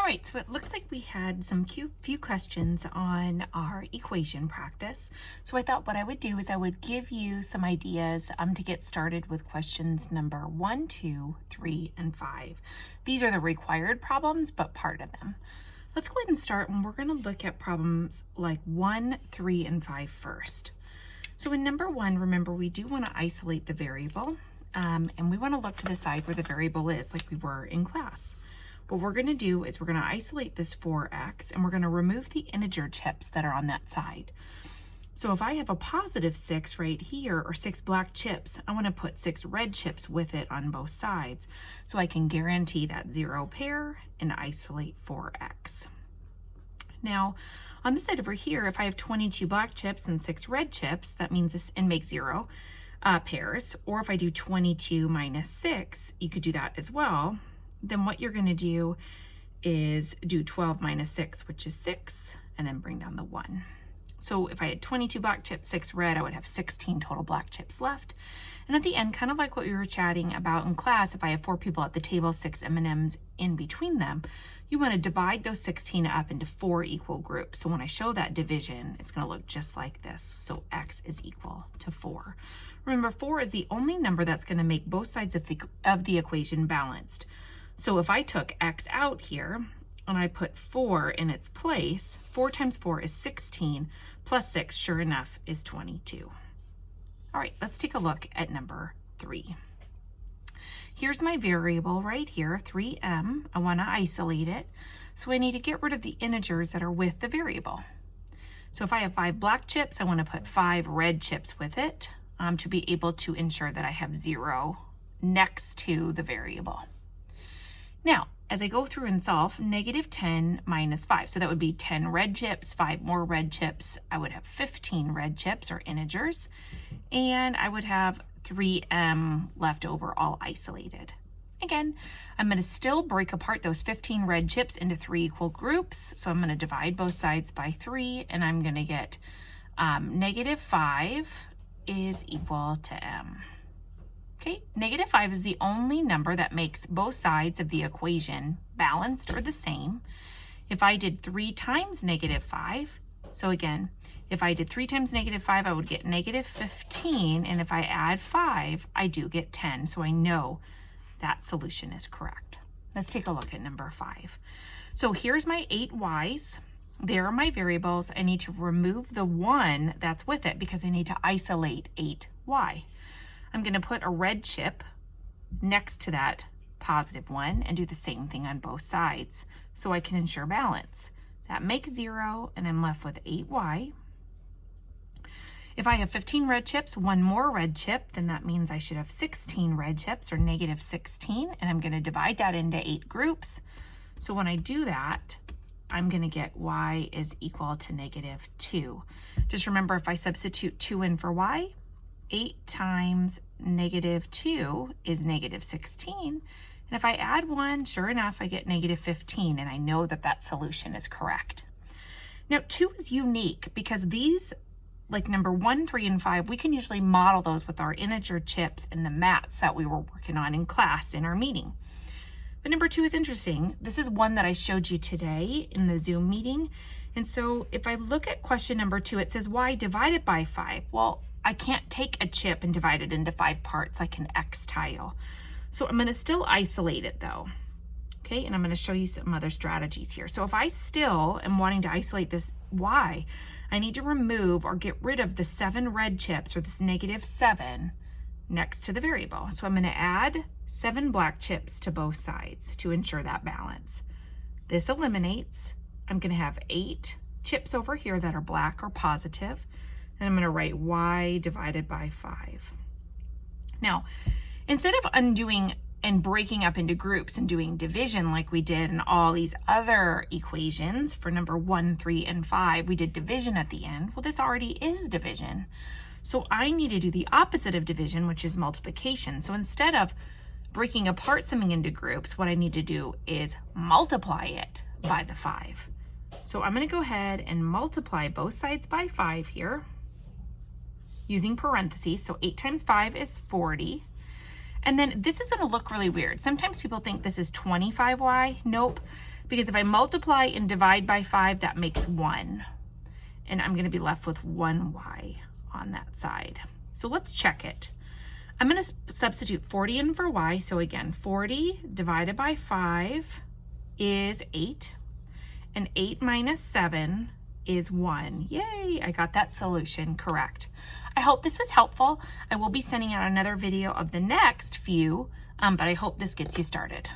All right, so it looks like we had some few questions on our equation practice. So I thought what I would do is I would give you some ideas to get started with questions number 1, 2, 3, and 5. These are the required problems, but part of them. Let's go ahead and start, and we're going to look at problems like 1, 3, and 5 first. So in number 1, remember we do want to isolate the variable, and we want to look to the side where the variable is, like we were in class. What we're going to do is we're going to isolate this 4x, and we're going to remove the integer chips that are on that side. So if I have a positive 6 right here, or 6 black chips, I want to put 6 red chips with it on both sides, so I can guarantee that 0 pair and isolate 4x. Now, on this side over here, if I have 22 black chips and 6 red chips, that means this, and make 0 pairs. Or if I do 22 minus 6, you could do that as well. Then what you're going to do is do 12 minus 6, which is 6, and then bring down the 1. So if I had 22 black chips, 6 red, I would have 16 total black chips left. And at the end, kind of like what we were chatting about in class, if I have 4 people at the table, 6 M&Ms in between them, you want to divide those 16 up into 4 equal groups. So when I show that division, it's going to look just like this. So x is equal to 4. Remember, 4 is the only number that's going to make both sides of the equation balanced. So if I took x out here and I put 4 in its place, 4 times 4 is 16, plus 6, sure enough, is 22. All right, let's take a look at number 3. Here's my variable right here, 3m. I want to isolate it, so I need to get rid of the integers that are with the variable. So if I have 5 black chips, I want to put 5 red chips with it to be able to ensure that I have 0 next to the variable. Now, as I go through and solve, negative 10 minus 5. So that would be 10 red chips, 5 more red chips. I would have 15 red chips or integers, and I would have 3m left over all isolated. Again, I'm going to still break apart those 15 red chips into 3 equal groups. So I'm going to divide both sides by 3, and I'm going to get negative 5 is equal to m. Okay, negative 5 is the only number that makes both sides of the equation balanced or the same. If I did 3 times negative 5, so again, if I did 3 times negative 5, I would get negative 15, and if I add 5, I do get 10, so I know that solution is correct. Let's take a look at number 5. So here's my 8y's. There are my variables. I need to remove the 1 that's with it because I need to isolate 8y. I'm going to put a red chip next to that positive 1 and do the same thing on both sides so I can ensure balance. That makes 0, and I'm left with 8y. If I have 15 red chips, 1 more red chip, then that means I should have 16 red chips, or negative 16, and I'm going to divide that into 8 groups. So when I do that, I'm going to get y is equal to negative 2. Just remember, if I substitute 2 in for y, 8 times negative 2 is negative 16. And if I add 1, sure enough, I get negative 15, and I know that that solution is correct. Now, 2 is unique because these, like number 1, 3, and 5, we can usually model those with our integer chips and the mats that we were working on in class in our meeting. But number 2 is interesting. This is one that I showed you today in the Zoom meeting. And so if I look at question number 2, it says y divided by 5. Well, I can't take a chip and divide it into 5 parts like an X tile. So I'm going to still isolate it though. Okay, and I'm going to show you some other strategies here. So if I still am wanting to isolate this y, I need to remove or get rid of the 7 red chips, or this negative 7, next to the variable. So I'm going to add 7 black chips to both sides to ensure that balance. This eliminates. I'm going to have 8 chips over here that are black or positive. And I'm going to write y divided by 5. Now, instead of undoing and breaking up into groups and doing division like we did in all these other equations for number 1, 3, and 5, we did division at the end. Well, this already is division. So I need to do the opposite of division, which is multiplication. So instead of breaking apart something into groups, what I need to do is multiply it by the 5. So I'm going to go ahead and multiply both sides by 5 here, using parentheses. So 8 times 5 is 40. And then this is going to look really weird. Sometimes people think this is 25y. Nope. because if I multiply and divide by 5, that makes 1. And I'm going to be left with 1y on that side. So let's check it. I'm going to substitute 40 in for y. So again, 40 divided by 5 is 8. And 8 minus 7 is 1. Yay, I got that solution correct. I hope this was helpful. I will be sending out another video of the next few, but I hope this gets you started.